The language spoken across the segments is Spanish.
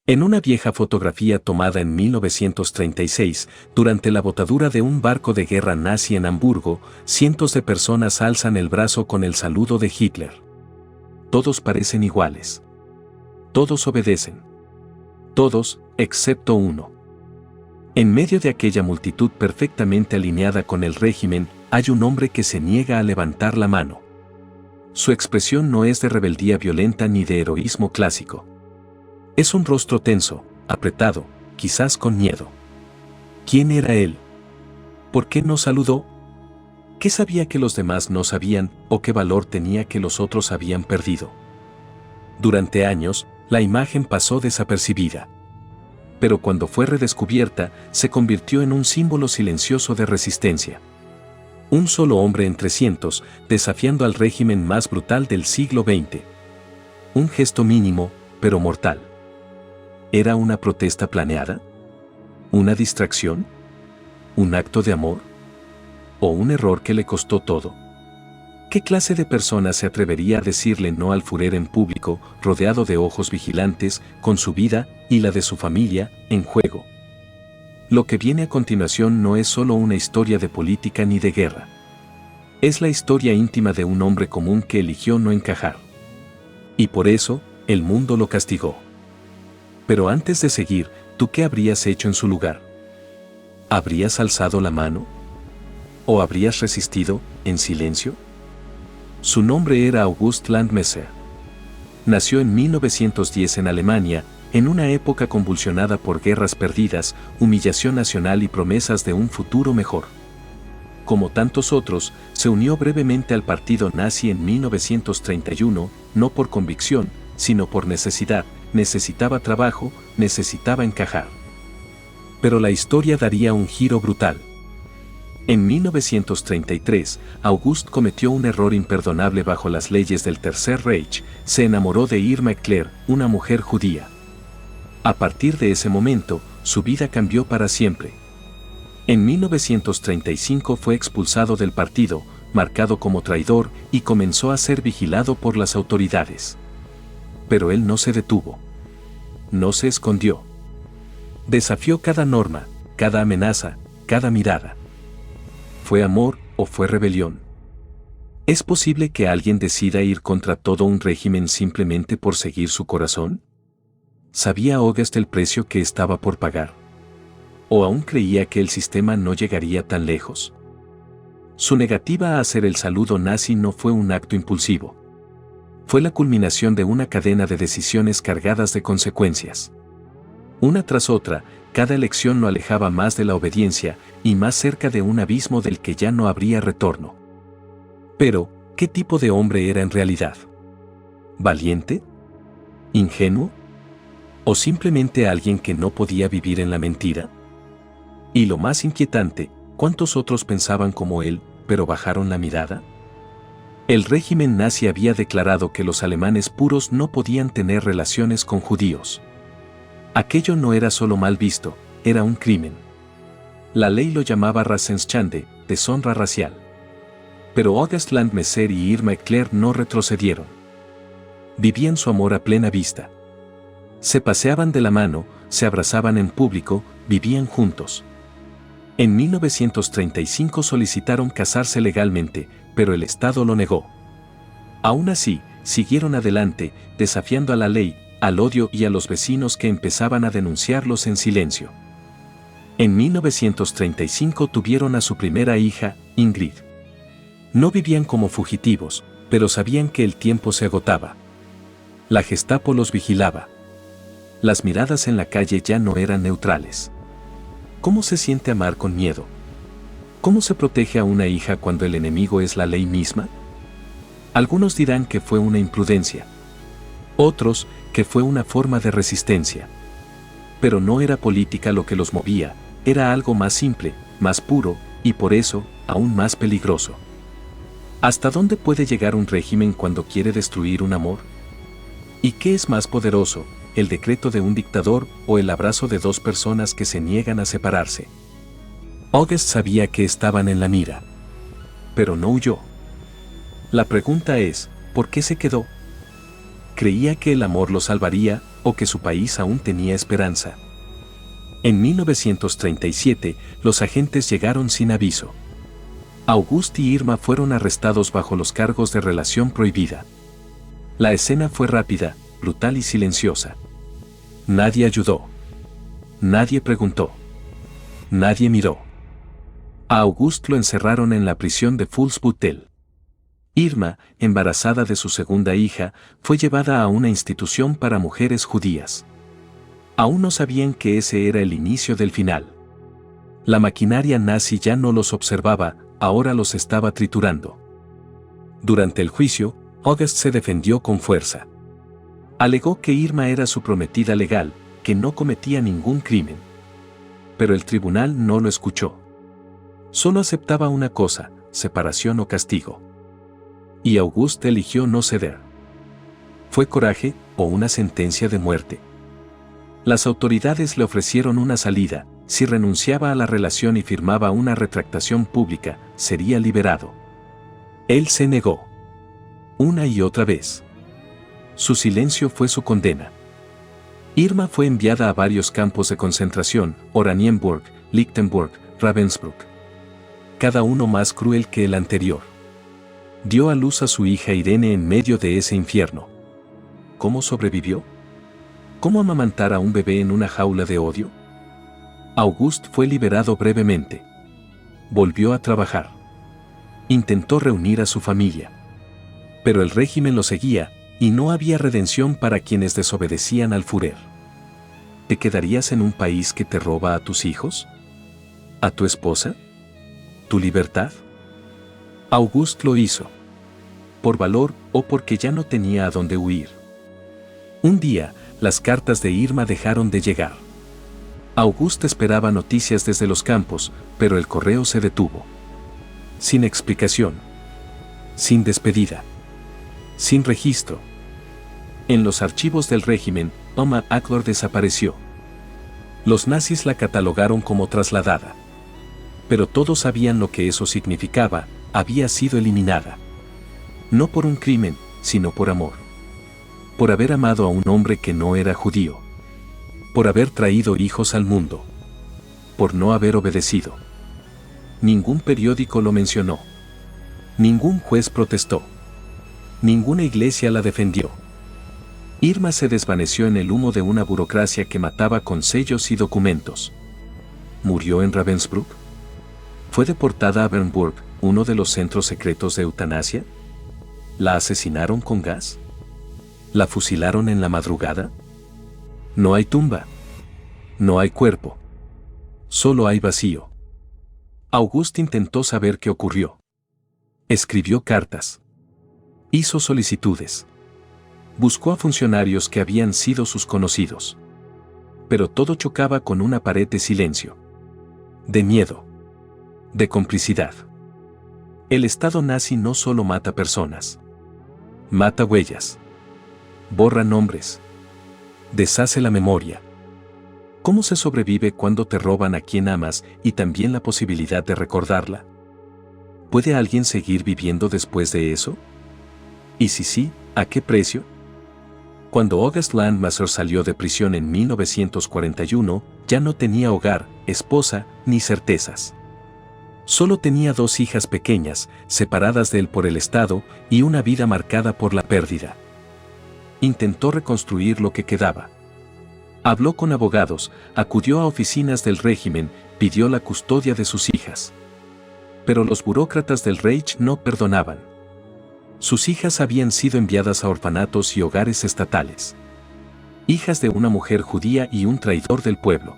En una vieja fotografía tomada en 1936, durante la botadura de un barco de guerra nazi en Hamburgo, cientos de personas alzan el brazo con el saludo de Hitler. Todos parecen iguales. Todos obedecen. Todos, excepto uno. En medio de aquella multitud perfectamente alineada con el régimen, hay un hombre que se niega a levantar la mano. Su expresión no es de rebeldía violenta ni de heroísmo clásico. Es un rostro tenso, apretado, quizás con miedo. ¿Quién era él? ¿Por qué no saludó? ¿Qué sabía que los demás no sabían o qué valor tenía que los otros habían perdido? Durante años, la imagen pasó desapercibida. Pero cuando fue redescubierta, se convirtió en un símbolo silencioso de resistencia. Un solo hombre entre cientos, desafiando al régimen más brutal del siglo XX. Un gesto mínimo, pero mortal. ¿Era una protesta planeada? ¿Una distracción? ¿Un acto de amor? ¿O un error que le costó todo? ¿Qué clase de persona se atrevería a decirle no al Führer en público, rodeado de ojos vigilantes, con su vida y la de su familia en juego? Lo que viene a continuación no es solo una historia de política ni de guerra. Es la historia íntima de un hombre común que eligió no encajar. Y por eso, el mundo lo castigó. Pero antes de seguir, ¿tú qué habrías hecho en su lugar? ¿Habrías alzado la mano? ¿O habrías resistido, en silencio? Su nombre era August Landmesser. Nació en 1910 en Alemania, en una época convulsionada por guerras perdidas, humillación nacional y promesas de un futuro mejor. Como tantos otros, se unió brevemente al partido nazi en 1931, no por convicción, sino por necesidad. Necesitaba trabajo, necesitaba encajar. Pero la historia daría un giro brutal. En 1933, August cometió un error imperdonable bajo las leyes del Tercer Reich, se enamoró de Irma Eckler, una mujer judía. A partir de ese momento, su vida cambió para siempre. En 1935 fue expulsado del partido, marcado como traidor, y comenzó a ser vigilado por las autoridades. Pero él no se detuvo. No se escondió. Desafió cada norma, cada amenaza, cada mirada. ¿Fue amor o fue rebelión? ¿Es posible que alguien decida ir contra todo un régimen simplemente por seguir su corazón? ¿Sabía August el precio que estaba por pagar? ¿O aún creía que el sistema no llegaría tan lejos? Su negativa a hacer el saludo nazi no fue un acto impulsivo. Fue la culminación de una cadena de decisiones cargadas de consecuencias. Una tras otra, cada elección lo alejaba más de la obediencia y más cerca de un abismo del que ya no habría retorno. Pero, ¿qué tipo de hombre era en realidad? ¿Valiente? ¿Ingenuo? ¿O simplemente alguien que no podía vivir en la mentira? Y lo más inquietante, ¿cuántos otros pensaban como él, pero bajaron la mirada? El régimen nazi había declarado que los alemanes puros no podían tener relaciones con judíos. Aquello no era solo mal visto, era un crimen. La ley lo llamaba Rassenschande, deshonra racial. Pero August Landmesser y Irma Eckler no retrocedieron. Vivían su amor a plena vista. Se paseaban de la mano, se abrazaban en público, vivían juntos. En 1935 solicitaron casarse legalmente, pero el Estado lo negó. Aún así, siguieron adelante, desafiando a la ley, al odio y a los vecinos que empezaban a denunciarlos en silencio. En 1935 tuvieron a su primera hija, Ingrid. No vivían como fugitivos, pero sabían que el tiempo se agotaba. La Gestapo los vigilaba. Las miradas en la calle ya no eran neutrales. ¿Cómo se siente amar con miedo? ¿Cómo se protege a una hija cuando el enemigo es la ley misma? Algunos dirán que fue una imprudencia. Otros, que fue una forma de resistencia. Pero no era política lo que los movía, era algo más simple, más puro, y por eso, aún más peligroso. ¿Hasta dónde puede llegar un régimen cuando quiere destruir un amor? ¿Y qué es más poderoso, el decreto de un dictador o el abrazo de dos personas que se niegan a separarse? August sabía que estaban en la mira. Pero no huyó. La pregunta es, ¿por qué se quedó? ¿Creía que el amor lo salvaría o que su país aún tenía esperanza. En 1937, los agentes llegaron sin aviso. August y Irma fueron arrestados bajo los cargos de relación prohibida. La escena fue rápida, brutal y silenciosa. Nadie ayudó. Nadie preguntó. Nadie miró. A August lo encerraron en la prisión de Fuhlsbüttel. Irma, embarazada de su segunda hija, fue llevada a una institución para mujeres judías. Aún no sabían que ese era el inicio del final. La maquinaria nazi ya no los observaba, ahora los estaba triturando. Durante el juicio, August se defendió con fuerza. Alegó que Irma era su prometida legal, que no cometía ningún crimen. Pero el tribunal no lo escuchó. Solo aceptaba una cosa, separación o castigo. Y August eligió no ceder. ¿Fue coraje o una sentencia de muerte? Las autoridades le ofrecieron una salida. Si renunciaba a la relación y firmaba una retractación pública, sería liberado. Él se negó. Una y otra vez. Su silencio fue su condena. Irma fue enviada a varios campos de concentración, Oranienburg, Lichtenburg, Ravensbrück. Cada uno más cruel que el anterior. Dio a luz a su hija Irene en medio de ese infierno. ¿Cómo sobrevivió? ¿Cómo amamantar a un bebé en una jaula de odio? August fue liberado brevemente. Volvió a trabajar. Intentó reunir a su familia. Pero el régimen lo seguía, y no había redención para quienes desobedecían al Führer. ¿Te quedarías en un país que te roba a tus hijos? ¿A tu esposa? ¿Tu libertad? August lo hizo. Por valor o porque ya no tenía a dónde huir. Un día, las cartas de Irma dejaron de llegar. August esperaba noticias desde los campos, pero el correo se detuvo. Sin explicación. Sin despedida. Sin registro. En los archivos del régimen, Oma Aklor desapareció. Los nazis la catalogaron como trasladada. Pero todos sabían lo que eso significaba, había sido eliminada. No por un crimen, sino por amor. Por haber amado a un hombre que no era judío. Por haber traído hijos al mundo. Por no haber obedecido. Ningún periódico lo mencionó. Ningún juez protestó. Ninguna iglesia la defendió. Irma se desvaneció en el humo de una burocracia que mataba con sellos y documentos. ¿Murió en Ravensbrück? ¿Fue deportada a Bernburg, uno de los centros secretos de eutanasia? ¿La asesinaron con gas? ¿La fusilaron en la madrugada? No hay tumba. No hay cuerpo. Solo hay vacío. August intentó saber qué ocurrió. Escribió cartas. Hizo solicitudes. Buscó a funcionarios que habían sido sus conocidos. Pero todo chocaba con una pared de silencio. De miedo. De complicidad. El Estado nazi no solo mata personas. Mata huellas. Borra nombres. Deshace la memoria. ¿Cómo se sobrevive cuando te roban a quien amas y también la posibilidad de recordarla? ¿Puede alguien seguir viviendo después de eso? Y si sí, ¿a qué precio? Cuando August Landmasser salió de prisión en 1941, ya no tenía hogar, esposa, ni certezas. Solo tenía 2 hijas pequeñas, separadas de él por el Estado, y una vida marcada por la pérdida. Intentó reconstruir lo que quedaba. Habló con abogados, acudió a oficinas del régimen, pidió la custodia de sus hijas. Pero los burócratas del Reich no perdonaban. Sus hijas habían sido enviadas a orfanatos y hogares estatales. Hijas de una mujer judía y un traidor del pueblo.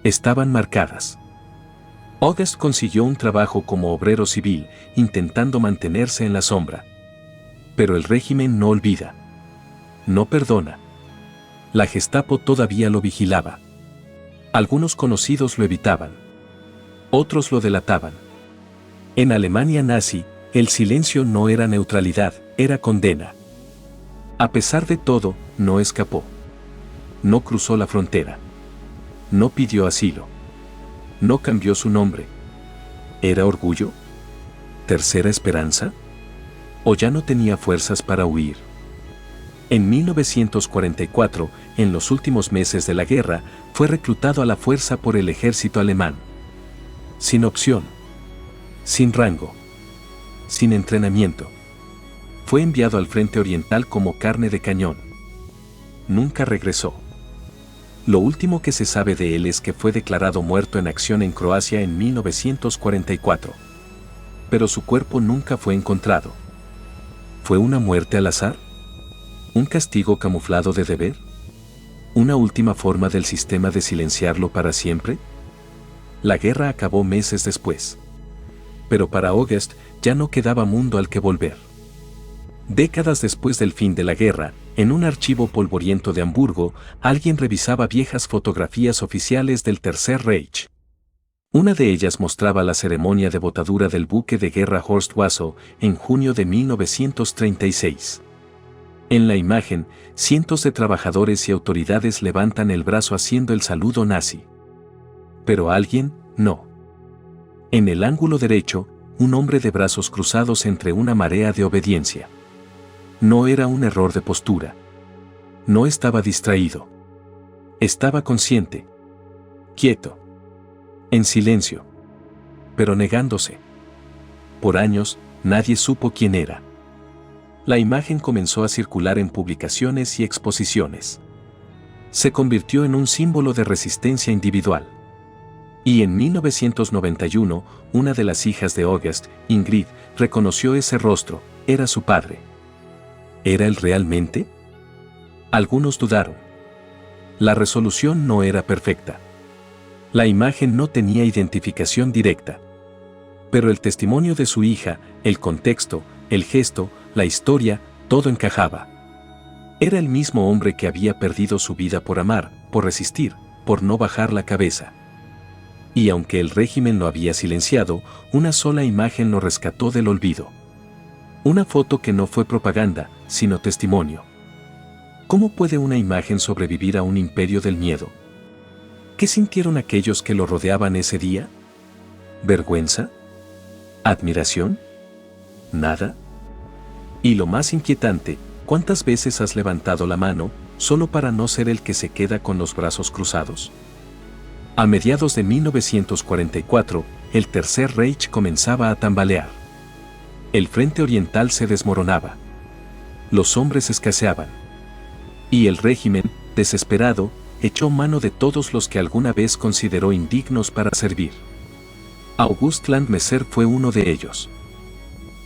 Estaban marcadas. August consiguió un trabajo como obrero civil, intentando mantenerse en la sombra. Pero el régimen no olvida. No perdona. La Gestapo todavía lo vigilaba. Algunos conocidos lo evitaban. Otros lo delataban. En Alemania nazi, el silencio no era neutralidad, era condena. A pesar de todo, no escapó. No cruzó la frontera. No pidió asilo. No cambió su nombre. ¿Era orgullo? ¿Tercera esperanza? ¿O ya no tenía fuerzas para huir? En 1944, en los últimos meses de la guerra, fue reclutado a la fuerza por el ejército alemán. Sin opción. Sin rango. Sin entrenamiento. Fue enviado al frente oriental como carne de cañón. Nunca regresó. Lo último que se sabe de él es que fue declarado muerto en acción en Croacia en 1944. Pero su cuerpo nunca fue encontrado. ¿Fue una muerte al azar? ¿Un castigo camuflado de deber? ¿Una última forma del sistema de silenciarlo para siempre? La guerra acabó meses después. Pero para August ya no quedaba mundo al que volver. Décadas después del fin de la guerra, en un archivo polvoriento de Hamburgo, alguien revisaba viejas fotografías oficiales del Tercer Reich. Una de ellas mostraba la ceremonia de botadura del buque de guerra Horst Wessel en junio de 1936. En la imagen, cientos de trabajadores y autoridades levantan el brazo haciendo el saludo nazi. Pero alguien, no. En el ángulo derecho, un hombre de brazos cruzados entre una marea de obediencia. No era un error de postura. No estaba distraído. Estaba consciente. Quieto. En silencio. Pero negándose. Por años, nadie supo quién era. La imagen comenzó a circular en publicaciones y exposiciones. Se convirtió en un símbolo de resistencia individual. Y en 1991, una de las hijas de August, Ingrid, reconoció ese rostro, era su padre. ¿Era él realmente? Algunos dudaron. La resolución no era perfecta. La imagen no tenía identificación directa. Pero el testimonio de su hija, el contexto, el gesto, la historia, todo encajaba. Era el mismo hombre que había perdido su vida por amar, por resistir, por no bajar la cabeza. Y aunque el régimen lo había silenciado, una sola imagen lo rescató del olvido. Una foto que no fue propaganda, sino testimonio. ¿Cómo puede una imagen sobrevivir a un imperio del miedo? ¿Qué sintieron aquellos que lo rodeaban ese día? ¿Vergüenza? ¿Admiración? ¿Nada? Y lo más inquietante, ¿cuántas veces has levantado la mano, solo para no ser el que se queda con los brazos cruzados? A mediados de 1944, el Tercer Reich comenzaba a tambalear. El frente oriental se desmoronaba. Los hombres escaseaban. Y el régimen, desesperado, echó mano de todos los que alguna vez consideró indignos para servir. August Landmesser fue uno de ellos.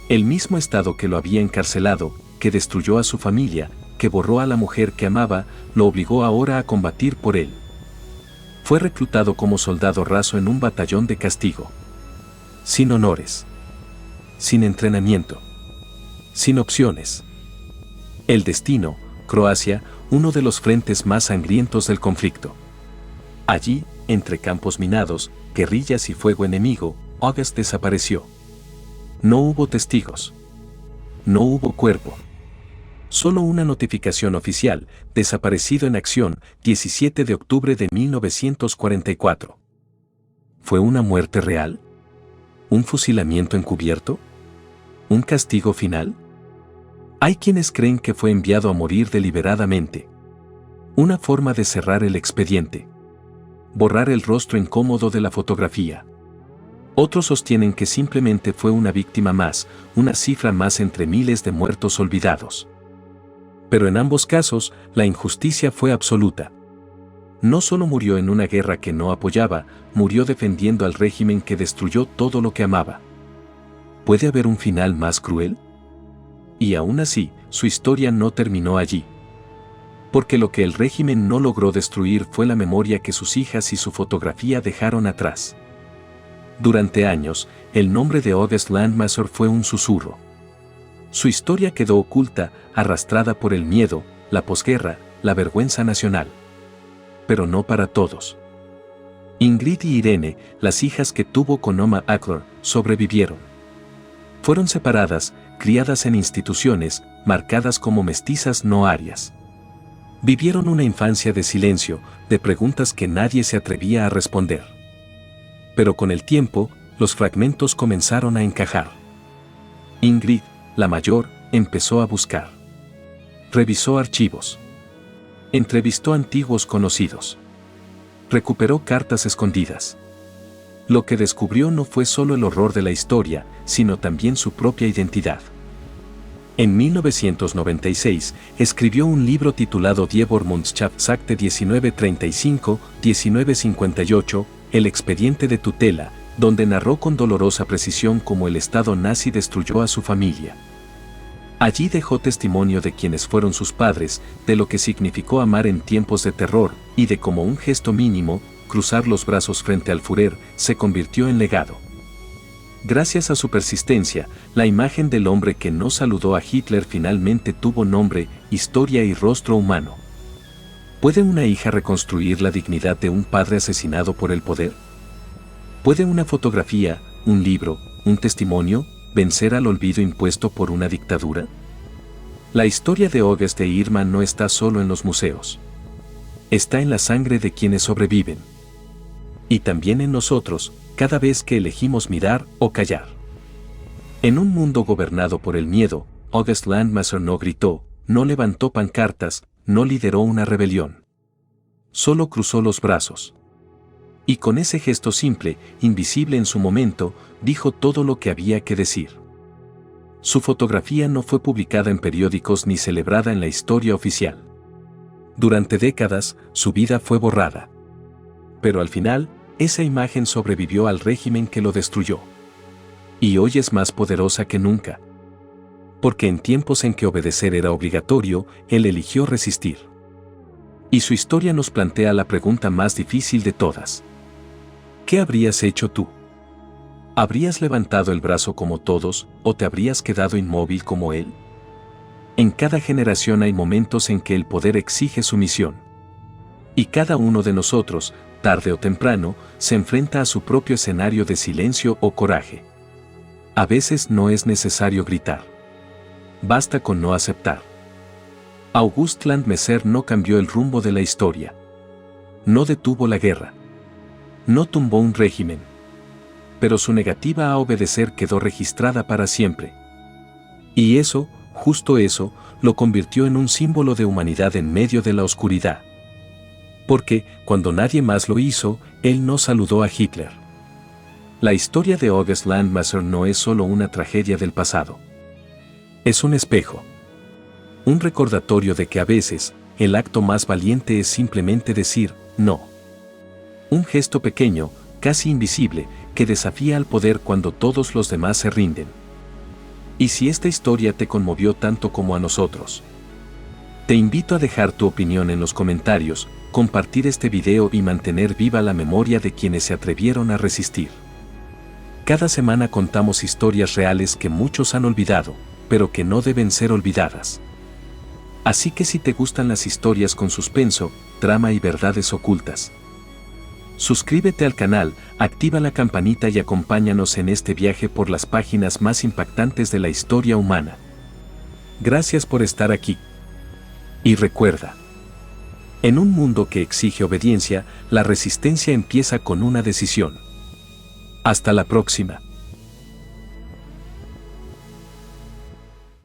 El mismo Estado que lo había encarcelado, que destruyó a su familia, que borró a la mujer que amaba, lo obligó ahora a combatir por él. Fue reclutado como soldado raso en un batallón de castigo. Sin honores. Sin entrenamiento. Sin opciones. El destino, Croacia, uno de los frentes más sangrientos del conflicto. Allí, entre campos minados, guerrillas y fuego enemigo, August desapareció. No hubo testigos. No hubo cuerpo. Solo una notificación oficial, desaparecido en acción, 17 de octubre de 1944. ¿Fue una muerte real? ¿Un fusilamiento encubierto? ¿Un castigo final? Hay quienes creen que fue enviado a morir deliberadamente. Una forma de cerrar el expediente. Borrar el rostro incómodo de la fotografía. Otros sostienen que simplemente fue una víctima más, una cifra más entre miles de muertos olvidados. Pero en ambos casos, la injusticia fue absoluta. No solo murió en una guerra que no apoyaba, murió defendiendo al régimen que destruyó todo lo que amaba. ¿Puede haber un final más cruel? Y aún así, su historia no terminó allí. Porque lo que el régimen no logró destruir fue la memoria que sus hijas y su fotografía dejaron atrás. Durante años, el nombre de August Landmesser fue un susurro. Su historia quedó oculta, arrastrada por el miedo, la posguerra, la vergüenza nacional. Pero no para todos. Ingrid y Irene, las hijas que tuvo con Oma Ackler, sobrevivieron. Fueron separadas, criadas en instituciones, marcadas como mestizas no arias. Vivieron una infancia de silencio, de preguntas que nadie se atrevía a responder. Pero con el tiempo, los fragmentos comenzaron a encajar. Ingrid, la mayor, empezó a buscar. Revisó archivos. Entrevistó antiguos conocidos. Recuperó cartas escondidas. Lo que descubrió no fue solo el horror de la historia, sino también su propia identidad. En 1996, escribió un libro titulado Die Vormundschaftsakte 1935-1958, El expediente de tutela, donde narró con dolorosa precisión cómo el Estado nazi destruyó a su familia. Allí dejó testimonio de quiénes fueron sus padres, de lo que significó amar en tiempos de terror, y de cómo un gesto mínimo, cruzar los brazos frente al Führer, se convirtió en legado. Gracias a su persistencia, la imagen del hombre que no saludó a Hitler finalmente tuvo nombre, historia y rostro humano. ¿Puede una hija reconstruir la dignidad de un padre asesinado por el poder? ¿Puede una fotografía, un libro, un testimonio, vencer al olvido impuesto por una dictadura? La historia de August e Irma no está solo en los museos. Está en la sangre de quienes sobreviven. Y también en nosotros, cada vez que elegimos mirar o callar. En un mundo gobernado por el miedo, August Landmasser no gritó, no levantó pancartas, no lideró una rebelión. Solo cruzó los brazos. Y con ese gesto simple, invisible en su momento, dijo todo lo que había que decir. Su fotografía no fue publicada en periódicos ni celebrada en la historia oficial. Durante décadas, su vida fue borrada. Pero al final, esa imagen sobrevivió al régimen que lo destruyó. Y hoy es más poderosa que nunca. Porque en tiempos en que obedecer era obligatorio, él eligió resistir. Y su historia nos plantea la pregunta más difícil de todas. ¿Qué habrías hecho tú? ¿Habrías levantado el brazo como todos, o te habrías quedado inmóvil como él? En cada generación hay momentos en que el poder exige sumisión. Y cada uno de nosotros, tarde o temprano, se enfrenta a su propio escenario de silencio o coraje. A veces no es necesario gritar. Basta con no aceptar. August Landmasser no cambió el rumbo de la historia. No detuvo la guerra. No tumbó un régimen. Pero su negativa a obedecer quedó registrada para siempre. Y eso, justo eso, lo convirtió en un símbolo de humanidad en medio de la oscuridad. Porque, cuando nadie más lo hizo, él no saludó a Hitler. La historia de August Landmasser no es solo una tragedia del pasado. Es un espejo. Un recordatorio de que a veces, el acto más valiente es simplemente decir, no. Un gesto pequeño, casi invisible, que desafía al poder cuando todos los demás se rinden. ¿Y si esta historia te conmovió tanto como a nosotros? Te invito a dejar tu opinión en los comentarios, compartir este video y mantener viva la memoria de quienes se atrevieron a resistir. Cada semana contamos historias reales que muchos han olvidado, pero que no deben ser olvidadas. Así que si te gustan las historias con suspenso, trama y verdades ocultas, suscríbete al canal, activa la campanita y acompáñanos en este viaje por las páginas más impactantes de la historia humana. Gracias por estar aquí. Y recuerda, en un mundo que exige obediencia, la resistencia empieza con una decisión. Hasta la próxima.